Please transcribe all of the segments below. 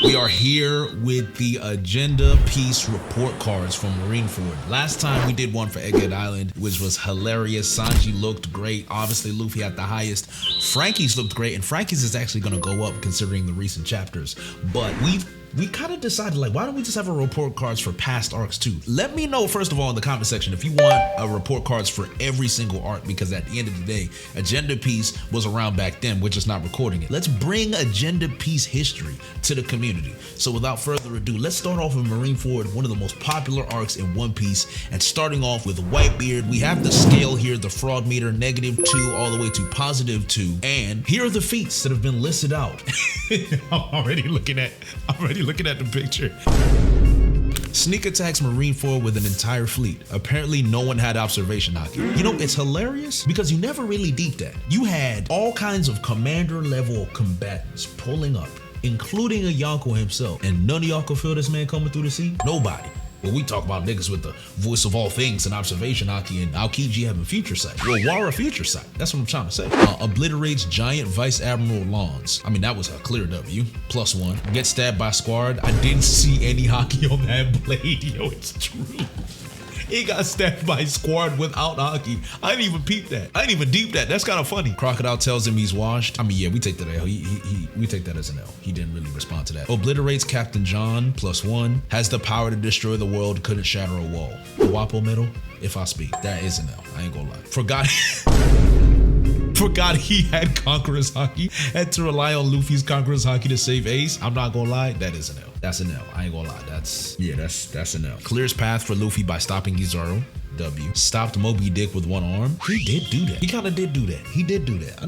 We are here with the agenda piece report cards from Marineford. Last time we did one for Egghead Island, which was hilarious. Sanji looked great. Obviously, Luffy had the highest. Frankie's looked great, and Frankie's is actually going to go up considering the recent chapters. But we kind of decided, like, why don't we just have a report cards for past arcs too? Let me know, first of all, in the comment section if you want a report cards for every single arc, because at the end of the day, agenda piece was around back then. We're just not recording it. Let's bring agenda piece history to the community. So without further ado, let's start off with Marineford, one of the most popular arcs in One Piece. And starting off with Whitebeard, we have the scale here, the fraud meter, -2 all the way to +2. And here are the feats that have been listed out. I'm already looking at the picture. Sneak attacks Marineford with an entire fleet. Apparently no one had observation haki. You know, it's hilarious because you never really deep that. You had all kinds of commander level combatants pulling up, including a Yonko himself. And none of y'all could feel this man coming through the sea? Nobody. Well, we talk about niggas with the voice of all things and observation haki, and Aokiji having future sight. Well, Wara future sight. That's what I'm trying to say. Obliterates giant Vice Admiral Lawns. I mean, that was a clear W. +1. Gets stabbed by Squad. I didn't see any haki on that blade. Yo, it's true. He got stabbed by Squad without haki. I didn't even peep that. I didn't even deep that. That's kind of funny. Crocodile tells him he's washed. I mean, yeah, we take that L. We take that as an L. He didn't really respond to that. Obliterates Captain John. +1. Has the power to destroy the world. Couldn't shatter a wall. The Wapo medal, if I speak. That is an L. I ain't gonna lie. Forgot he had Conqueror's haki. Had to rely on Luffy's Conqueror's haki to save Ace. I'm not gonna lie. That is an L. That's an L. I ain't gonna lie. That's an L. Clears path for Luffy by stopping Kizaru. W. Stopped Moby Dick with one arm. He did do that. He kind of did do that. He did do that. I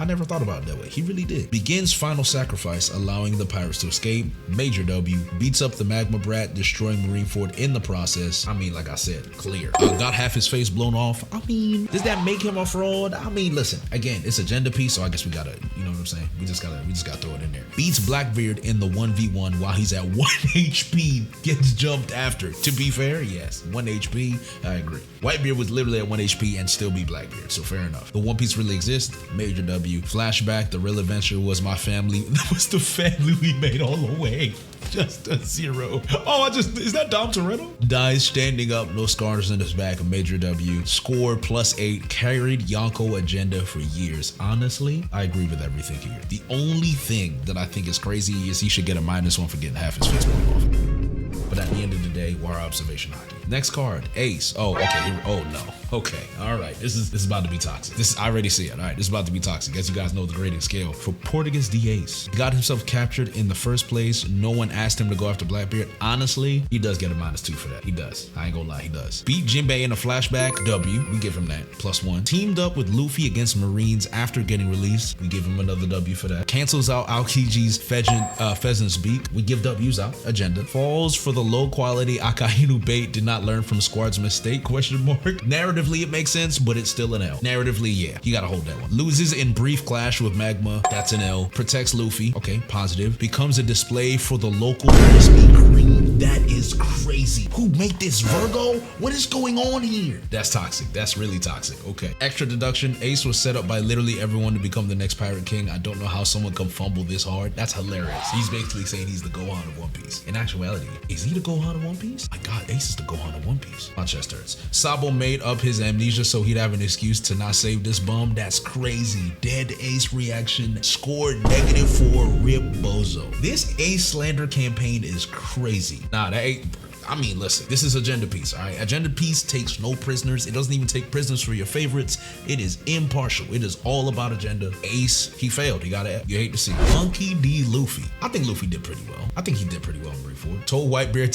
never thought about it that way. He really did. Begins final sacrifice, allowing the pirates to escape. Major W. Beats up the Magma Brat, destroying Marineford in the process. I mean, like I said, clear. Got half his face blown off. I mean, does that make him a fraud? I mean, listen, again, it's agenda piece, so I guess we gotta, you know what I'm saying? We just gotta throw it in there. Beats Blackbeard in the 1v1 while he's at 1 HP. Gets jumped after. To be fair, yes, 1 HP. I agree. Whitebeard was literally at 1 HP and still be Blackbeard, so fair enough. The One Piece really exists. Major W. Flashback, the real adventure was my family. That was the family we made all the way. Just a 0. Oh, is that Dom Toretto? Dies standing up, no scars in his back. Major W. Score +8. Carried Yonko agenda for years. Honestly, I agree with everything here. The only thing that I think is crazy is he should get a -1 for getting half his face blown off. But at the end of the day, Wara observation haki. Next card, Ace. Oh, okay. Oh no. Okay. All right. This is about to be toxic. I already see it. All right. This is about to be toxic. As you guys know, the grading scale for Portuguese the Ace. He got himself captured in the first place. No one asked him to go after Blackbeard. Honestly, he does get a -2 for that. He does. I ain't gonna lie. He does. Beat Jinbei in a flashback. W. We give him that. +1. Teamed up with Luffy against Marines after getting released. We give him another W for that. Cancels out Aokiji's Pheasant's Beak. We give W's out. Agenda. Falls for the low quality Akainu bait. Did not learn from Squad's mistake? ? Narratively, it makes sense, but it's still an L. Narratively, yeah, you gotta hold that one. Loses in brief clash with Magma. That's an L. Protects Luffy. Okay, positive. Becomes a display for the local Krispy Kreme. That is crazy. Who made this, Virgo? What is going on here? That's toxic. That's really toxic. Okay. Extra deduction. Ace was set up by literally everyone to become the next Pirate King. I don't know how someone can fumble this hard. That's hilarious. He's basically saying he's the Gohan of One Piece. In actuality, is he the Gohan of One Piece? My God, Ace is the Gohan of One Piece. My chest hurts. Sabo made up his amnesia so he'd have an excuse to not save this bum. That's crazy. Dead Ace reaction. Scored -4. Rip Bozo. This Ace slander campaign is crazy. Nah, that ain't. I mean, listen, this is agenda piece, all right? Agenda piece takes no prisoners. It doesn't even take prisoners for your favorites. It is impartial. It is all about agenda. Ace, he failed. You hate to see it. Monkey D. Luffy. I think Luffy did pretty well. I think he did pretty well in Marineford. Told Whitebeard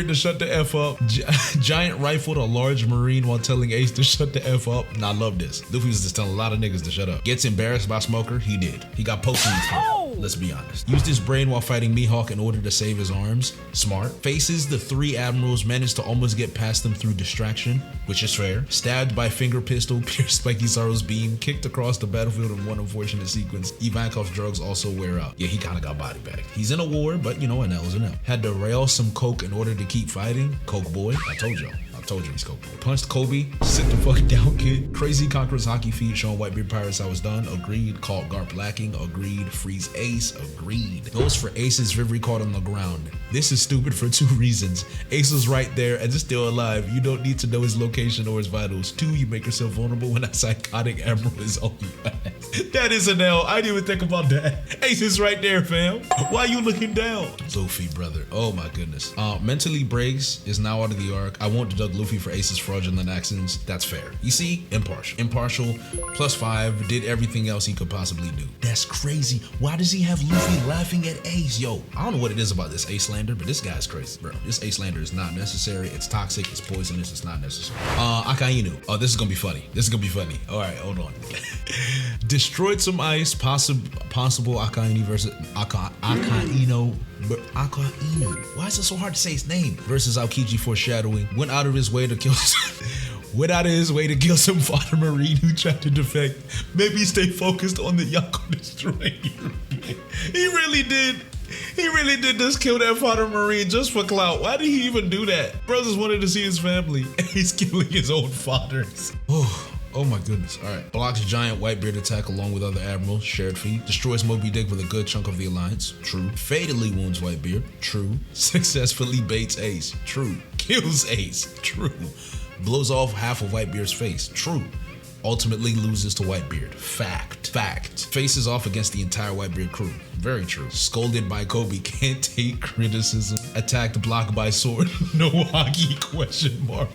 to shut the F up. Giant rifled a large marine while telling Ace to shut the F up. And I love this. Luffy was just telling a lot of niggas to shut up. Gets embarrassed by Smoker. He did. He got poked in the throat. Let's be honest. Used his brain while fighting Mihawk in order to save his arms. Smart. Faces the 3 admirals, managed to almost get past them through distraction, which is fair. Stabbed by finger pistol, pierced by Kizaru's beam, kicked across the battlefield in one unfortunate sequence. Ivankov's drugs also wear out. Yeah, he kind of got body bagged. He's in a war, but you know, an L is an L. Had to rail some coke in order to keep fighting. Coke boy. I told y'all. I told you he's Kobe. Punched Kobe. Sit the fuck down, kid. Crazy Conqueror's hockey feat showing Whitebeard Pirates how it's done. Agreed. Caught Garp lacking. Agreed. Freeze Ace. Agreed. Goes for Ace's Vivery caught on the ground. This is stupid for 2 reasons. Ace was right there and is still alive. You don't need to know his location or his vitals. 2, you make yourself vulnerable when that psychotic emerald is on you. That is an L. I didn't even think about that. Ace is right there, fam. Why are you looking down? Luffy, brother. Oh my goodness. Mentally breaks is now out of the arc. I won't deduct Luffy for Ace's fraudulent actions. That's fair. You see, impartial. Impartial, +5, did everything else he could possibly do. That's crazy. Why does he have Luffy laughing at Ace? Yo, I don't know what it is about this Ace slander, but this guy's crazy, bro. This Ace slander is not necessary. It's toxic. It's poisonous. It's not necessary. Akainu. Oh, this is gonna be funny. This is gonna be funny. All right, hold on. Destroyed some ice. Possible Akainu versus Akainu. Why is it so hard to say his name? Versus Aokiji foreshadowing. Went out of his way to kill some fodder marine who tried to defect. Maybe stay focused on the Yako destroyer. He really did. He really did just kill that fodder marine just for clout. Why did he even do that? Brothers wanted to see his family and he's killing his own fathers. Oh my goodness. All right. Blocks giant Whitebeard attack along with other admirals. Shared feat. Destroys Moby Dick with a good chunk of the alliance. True. Fatally wounds Whitebeard. True. Successfully baits Ace. True. Kills Ace. True. Blows off half of Whitebeard's face. True. Ultimately loses to Whitebeard. Fact. Faces off against the entire Whitebeard crew. Very true. Scolded by Kobe. Can't take criticism. Attacked, blocked by sword. No hockey, ?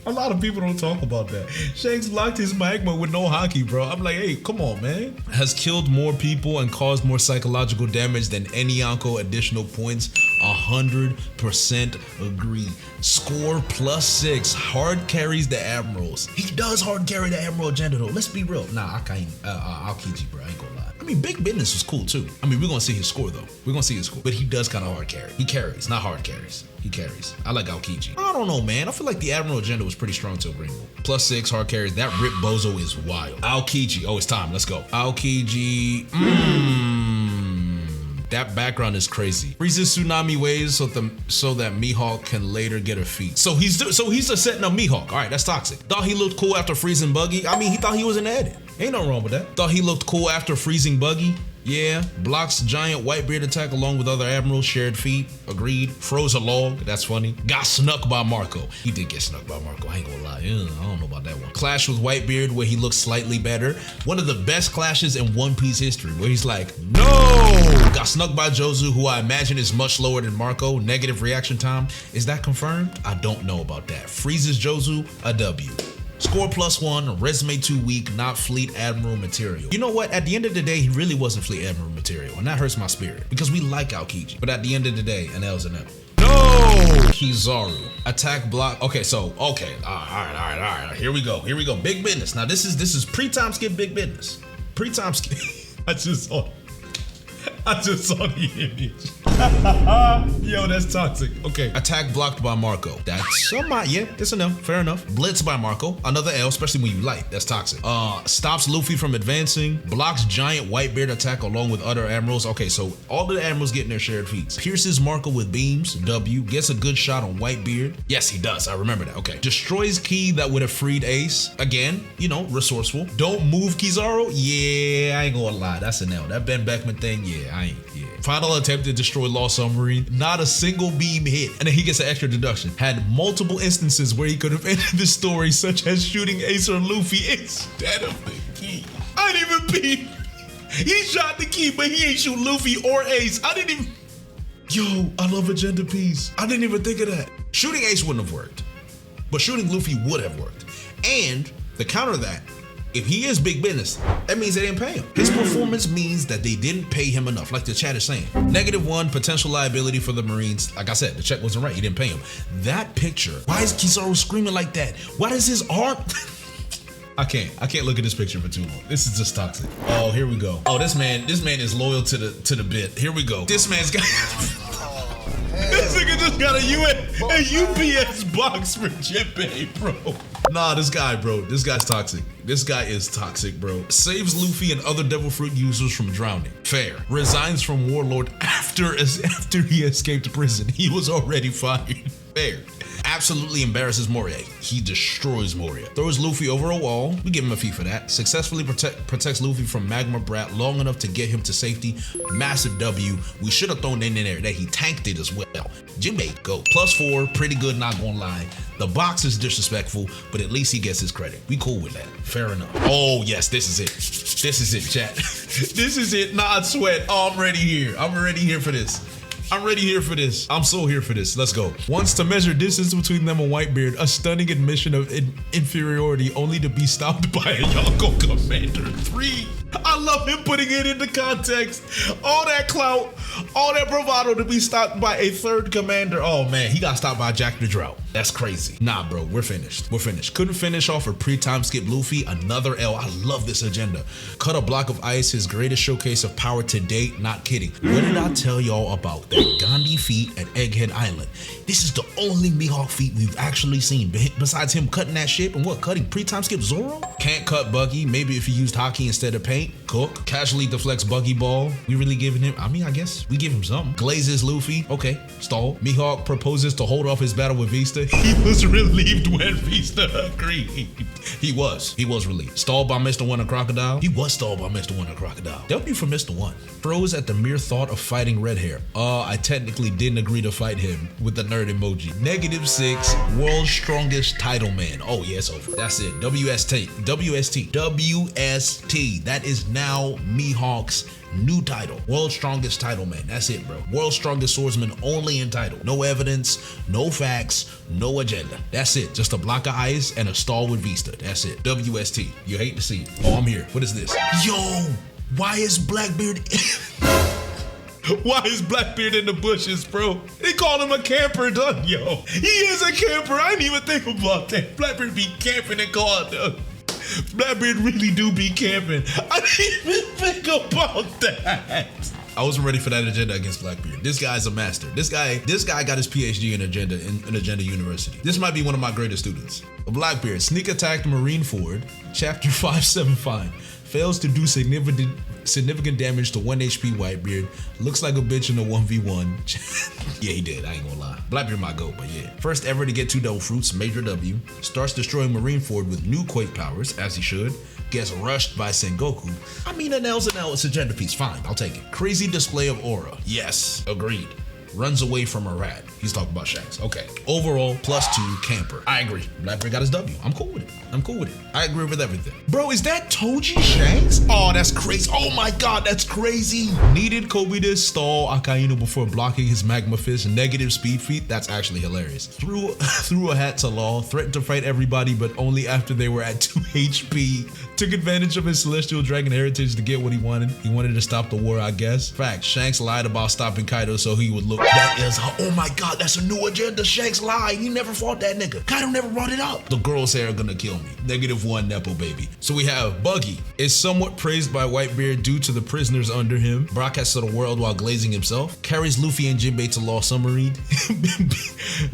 A lot of people don't talk about that. Shanks blocked his magma with no hockey, bro. I'm like, hey, come on, man. Has killed more people and caused more psychological damage than any Yonko. Additional points. 100% agree. Score +6. Hard carries the admirals. He does hard carry the admiral agenda though. Let's be real. Nah, I can't. Aokiji, bro. I ain't gonna lie. I mean, Big Business was cool too. I mean, we're gonna see his score though. We're gonna see his score. But he does kind of hard carry. He carries, not hard carries. He carries. I like Aokiji. I don't know, man. I feel like the admiral agenda was pretty strong till Greenwood. +6 hard carries. That Rip Bozo is wild. Aokiji. Oh, it's time. Let's go. Aokiji. That background is crazy. Freezes tsunami waves so that Mihawk can later get a feat. So he's just setting up Mihawk. All right, that's toxic. Thought he looked cool after freezing Buggy. I mean, he thought he was an edit. Ain't no wrong with that. Thought he looked cool after freezing Buggy. Yeah, blocks giant Whitebeard attack along with other admirals. Shared feat. Agreed. Froze a log. That's funny. Got snuck by Marco. He did get snuck by Marco. I ain't gonna lie. I don't know about that one. Clash with Whitebeard where he looks slightly better. One of the best clashes in One Piece history where he's like, no! Got snuck by Jozu, who I imagine is much lower than Marco. Negative reaction time. Is that confirmed? I don't know about that. Freezes Jozu. A W. Score +1, resume too weak, not Fleet Admiral material. You know what? At the end of the day, he really wasn't Fleet Admiral material, and that hurts my spirit because we like Aokiji. But at the end of the day, an L's an L. No! Kizaru. Attack block. Okay, all right. Here we go. Big business. Now this is pre-time skip big business. Pre-time skip. I just saw the image. Yo, that's toxic. Okay. Attack blocked by Marco. That's yeah, that's enough. Fair enough. Blitz by Marco. Another L, especially when you light. That's toxic. Stops Luffy from advancing. Blocks giant Whitebeard attack along with other admirals. Okay, so all of the admirals getting their shared feats. Pierces Marco with beams. W. Gets a good shot on Whitebeard. Yes, he does. I remember that. Okay. Destroys key that would have freed Ace. Again, resourceful. Don't move Kizaru. Yeah, I ain't gonna lie. That's an L. That Ben Beckman thing. Yeah, I ain't. Yeah. Final attempt to destroy Lost Submarine. Not a single beam hit. And then he gets an extra deduction. Had multiple instances where he could have ended the story, such as shooting Ace or Luffy instead of the key. I didn't even beat. He shot the key, but he ain't shoot Luffy or Ace. I didn't even. Yo, I love agenda piece. I didn't even think of that. Shooting Ace wouldn't have worked, but shooting Luffy would have worked. And the counter to that, if he is big business, that means they didn't pay him. His performance means that they didn't pay him enough, like the chat is saying. -1, potential liability for the Marines. Like I said, the check wasn't right. He didn't pay him. That picture, why is Kizaru screaming like that? Why does his arm... I can't look at this picture for too long. This is just toxic. Oh, here we go. Oh, this man is loyal to the bit. Here we go. This man's got... This nigga just got a UPS box for Jinbei, bro. Nah, this guy's toxic. This guy is toxic, bro. Saves Luffy and other Devil Fruit users from drowning. Fair. Resigns from Warlord after he escaped prison. He was already fired. Fair. absolutely embarrasses Moria. He destroys Moria. Throws Luffy over a wall. We give him a fee for that. Successfully protects Luffy from Magma Brat long enough to get him to safety. Massive W. We should have thrown in there that he tanked it as well. Jinbei, go. +4, pretty good, not gonna lie. The box is disrespectful, but at least he gets his credit. We cool with that. Fair enough. Oh, yes, this is it. This is it, chat. This is it. Not sweat. Oh, I'm ready here. I'm already here for this. I'm ready here for this. I'm so here for this. Let's go. Wants to measure distance between them and Whitebeard, a stunning admission of inferiority only to be stopped by a Yonko Commander 3. I love him putting it into context. All that clout, all that bravado to be stopped by a third commander. Oh man, he got stopped by Jack the Drought. That's crazy. Nah, bro, we're finished. We're finished. Couldn't finish off a pre-time skip Luffy. Another L. I love this agenda. Cut a block of ice, his greatest showcase of power to date. Not kidding. What did I tell y'all about that Gandhi feat at Egghead Island? This is the only Mihawk feat we've actually seen. Besides him cutting that ship and what? Cutting pre-time skip Zoro? Can't cut Buggy. Maybe if he used hockey instead of paint. Cook. Casually deflects Buggy Ball. We really giving him, I mean, I guess we give him something. Glazes Luffy. Okay. Stall. Mihawk proposes to hold off his battle with Vista. He was relieved when Vista agreed. He was relieved. Stalled by Mr. One and Crocodile. He was stalled by Mr. One and Crocodile. W for Mr. One. Froze at the mere thought of fighting Red Hair. I technically didn't agree to fight him with the nerd emoji. -6, world's strongest title man. Oh yeah, it's over. That's it. WST. That is now Mihawk's new title. World's strongest title man. That's it, bro. World's strongest swordsman only in title. No evidence, no facts, no agenda. That's it. Just a block of ice and a stall with Vista. That's it. WST. You hate to see it. Oh, I'm here. What is this? Yo, why is Blackbeard... Why is Blackbeard in the bushes, bro? They call him a camper, dog. Yo, he is a camper. I didn't even think about that. Blackbeard be camping and called, dog. Blackbeard really do be camping. I didn't even think about that. I wasn't ready for that agenda against Blackbeard. This guy's a master. This guy got his PhD in Agenda University. This might be one of my greatest students. Blackbeard sneak attacked Marineford, chapter 575. Fails to do significant damage to 1 HP Whitebeard. Looks like a bitch in a 1v1. Yeah, he did. I ain't gonna lie. Blackbeard might go, but yeah. First ever to get 2 double fruits, major W. Starts destroying Marineford with new Quake powers, as he should. Gets rushed by Sengoku. I mean, an L's an L. It's a gender piece. Fine, I'll take it. Crazy display of aura. Yes, agreed. Runs away from a rat. He's talking about Shanks. Okay. Overall, +2 camper. I agree. Blackbeard got his W. I'm cool with it. I agree with everything. Bro, is that Toji Shanks? Oh, that's crazy. Oh my God, that's crazy. Needed Kobe to stall Akainu before blocking his magma fist. Negative speed feat. That's actually hilarious. Threw a hat to Law. Threatened to fight everybody, but only after they were at 2 HP. Took advantage of his celestial dragon heritage to get what he wanted. He wanted to stop the war, I guess. Fact, Shanks lied about stopping Kaido so he would look. That is, oh my God, that's a new agenda. Shanks lied. He never fought that nigga. Kaido never brought it up. The girls here are gonna kill me. -1 Nepo baby. So we have Buggy is somewhat praised by Whitebeard due to the prisoners under him. Broadcasts to the world while glazing himself. Carries Luffy and Jinbei to Law Submarine.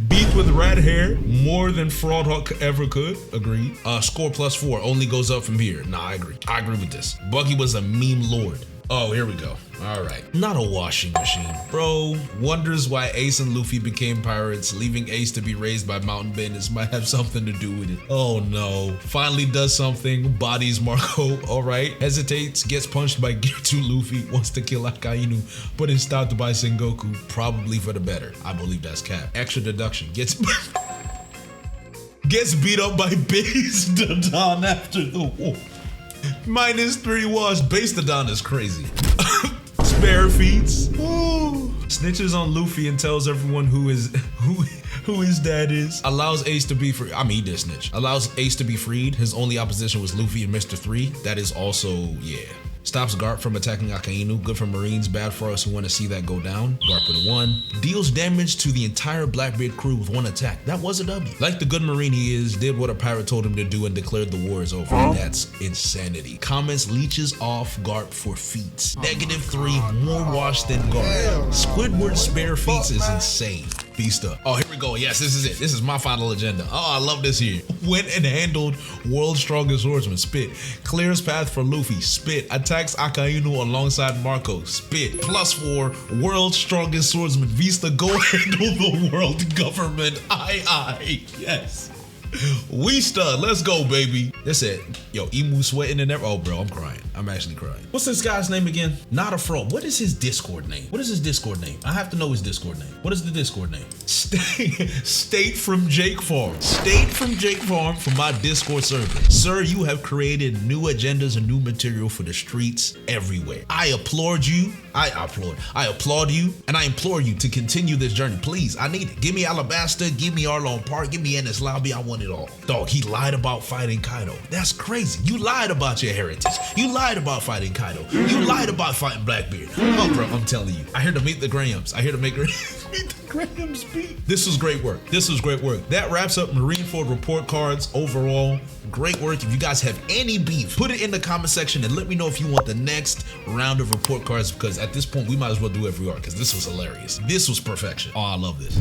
Beat with red hair more than Fraudhawk ever could. Agreed. Score +4 only goes up from here. Nah, I agree. I agree with this. Buggy was a meme lord. Oh, here we go. All right. Not a washing machine. Bro wonders why Ace and Luffy became pirates. Leaving Ace to be raised by mountain bandits might have something to do with it. Oh no. Finally does something. Bodies Marco. All right. Hesitates. Gets punched by Gear 2 Luffy. Wants to kill Akainu, but is stopped by Sengoku. Probably for the better. I believe that's cap. Extra deduction. Gets beat up by Base Dadan after the war. -3 wash. Base Dadan is crazy. Spare feats. Snitches on Luffy and tells everyone who his dad is. Allows Ace to be free. I mean, he did snitch. Allows Ace to be freed. His only opposition was Luffy and Mr. 3. That is also, yeah. Stops Garp from attacking Akainu. Good for Marines, bad for us who want to see that go down. Garp with a 1. Deals damage to the entire Blackbeard crew with 1 attack. That was a W. Like the good Marine he is, did what a pirate told him to do and declared the war is over. That's insanity. Comments leeches off Garp for feats. -3, more wash than Garp. Squidward spare feats is insane. Vista. Oh, here we go. Yes, this is it. This is my final agenda. Oh, I love this here. Went and handled World's Strongest Swordsman. Spit. Clears path for Luffy. Spit. Attacks Akainu alongside Marco. Spit. +4. World's Strongest Swordsman. Vista, go handle the world government. Aye. Yes. Vista, let's go, baby. That's it. Yo, Emu sweating and everything. Oh, bro, I'm crying. I'm actually crying. What's this guy's name again? Not a From. What is his Discord name? What is his Discord name? I have to know his Discord name. What is the Discord name? State from Jake Farm. State from Jake Farm for my Discord server. Sir, you have created new agendas and new material for the streets everywhere. I applaud you. I applaud you, and I implore you to continue this journey. Please, I need it. Give me Alabasta, give me Arlong Park, give me Ennis Lobby. I want it all. Dog, he lied about fighting Kaido. That's crazy. You lied about your heritage. You lied about fighting Kaido. You lied about fighting Blackbeard. Oh, bro, I'm telling you. I here to meet the Grahams. I here to make meet the Grahams beat. This was great work. This was great work. That wraps up Marineford report cards overall. Great work. If you guys have any beef, put it in the comment section and let me know if you want the next round of report cards, because at this point we might as well do every arc because this was hilarious. This was perfection. Oh, I love this.